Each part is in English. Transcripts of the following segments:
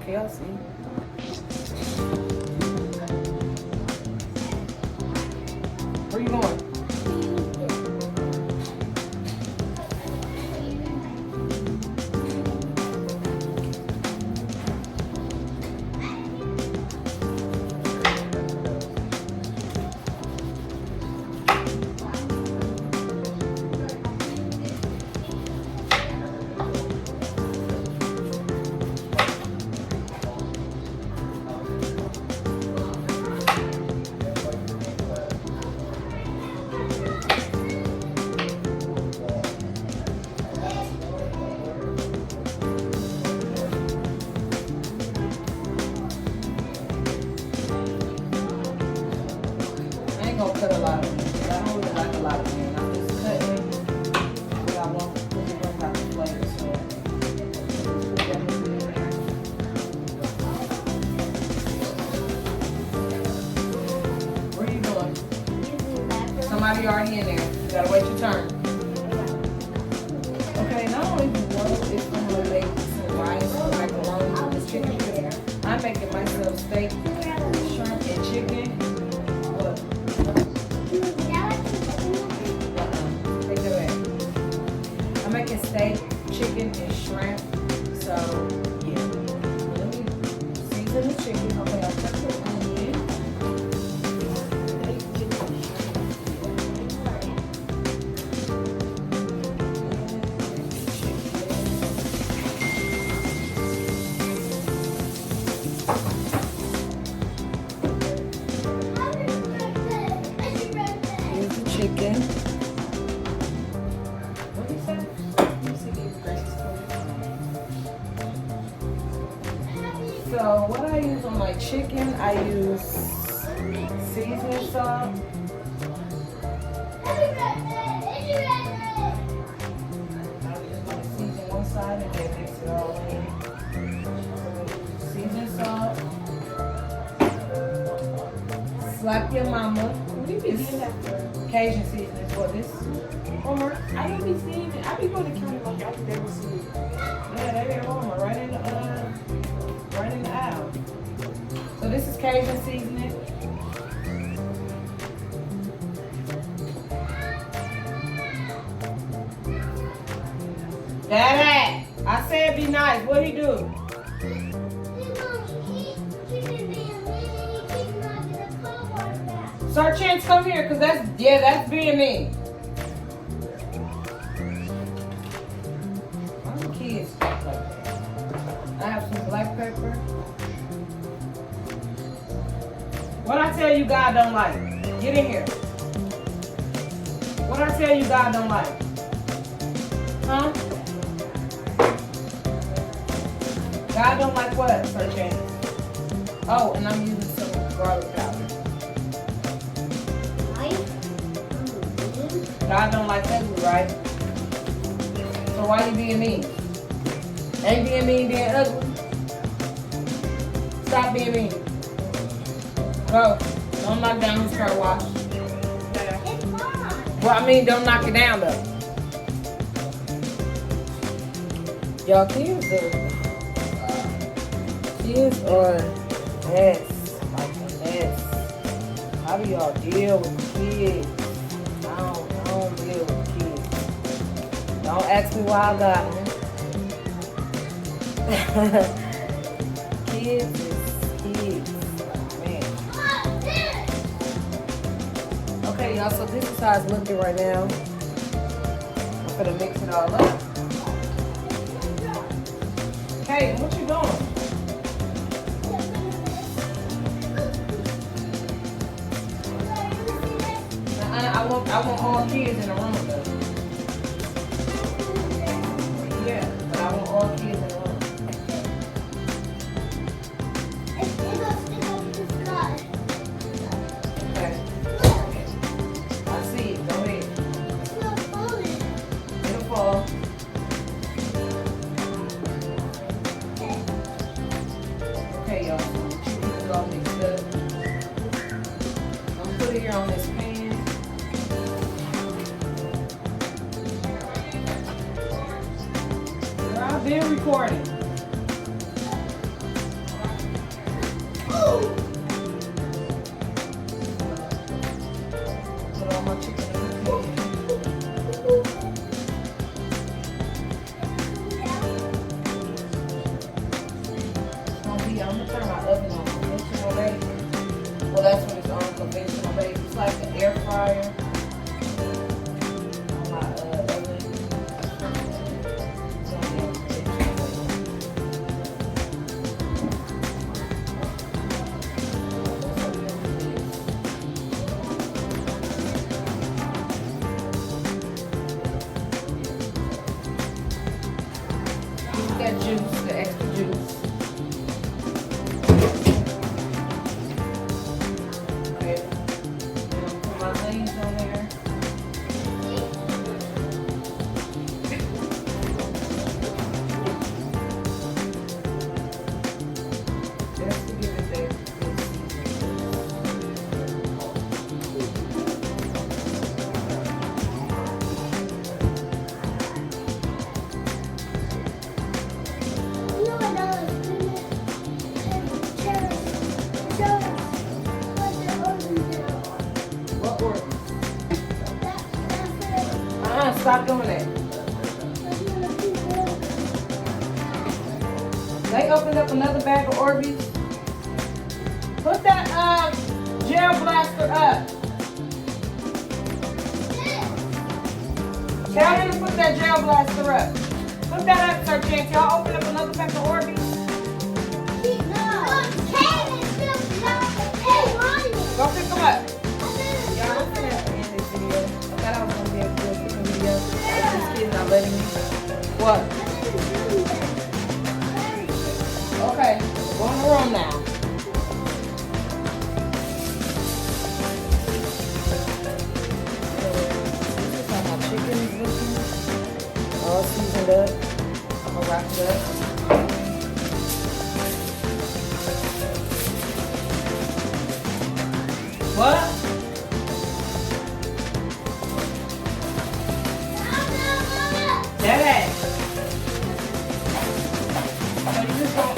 Kelsey. Where you going? I ain't gonna cut a lot of it. I don't really like a lot of it. I'm just cutting what I want to bring out the flavor. So put that in there. Where you going? Somebody already in there. You gotta wait your turn. Okay, not only what is gonna make some rice, macaroni, and this chicken here. I'm making myself steak, shrimp, and chicken. I'm making steak, chicken, and shrimp. So, yeah. Let me season the chicken. Okay, I'll cut the onion. Here's the chicken. What did you say? So what I use on my chicken, I use seasoning salt. Season one side and then mix it all in. Seasoning salt. Slap your mama. What do you be doing that for? Cajun seasoning for this. Homer, I don't be seeing it. I be going to county like I've never seen it. Yeah, they be Homer right in the aisle. So this is Cajun seasoning. Daddy, I said be nice. What he do? Sir Chance, come here, cause that's being mean. Why do kids talk like that? I have some black pepper. What I tell you God don't like? Get in here. What I tell you God don't like? Huh? God don't like what, Sir Chance? Oh, and I'm using some garlic powder. God don't like ugly, right? So why you being mean? Ain't being mean being ugly? Stop being mean. Go. Don't knock down his car wash. Well, I mean, don't knock it down though. Y'all kids are mess, like a mess. How do y'all deal with kids? I don't deal with kids. Don't ask me why I got them. Kids is kids. Man. Okay, y'all, so this is how it's looking right now. I'm gonna mix it all up. Hey, what you doing? I want all kids in the room though. Yeah, but I want all kids in the room. Okay. I see it. Go ahead. It'll fall. recording. Put all my chicken in the pan. I'm gonna turn my oven on conventional bake. Well, that's when it's on conventional bake. It's like an air fryer. On my oven. It's on the use that juice, the extra juice. Stop doing that. They opened up another bag of Orbeez. Put that gel blaster up. Tell him to put that gel blaster up. Put that up, Sir Chance. Y'all open up another pack of Orbeez. Go pick them up. Y'all, I'm gonna have to end this video. I thought I was gonna be able to do a cooking video. I was just kidding, not letting me. What? Okay, go in the room now. This is how my chicken is looking. All seasoned up. I'm gonna wrap it up. What? Daddy. So you just don't.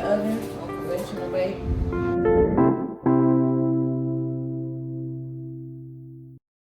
Oven on conventional bake.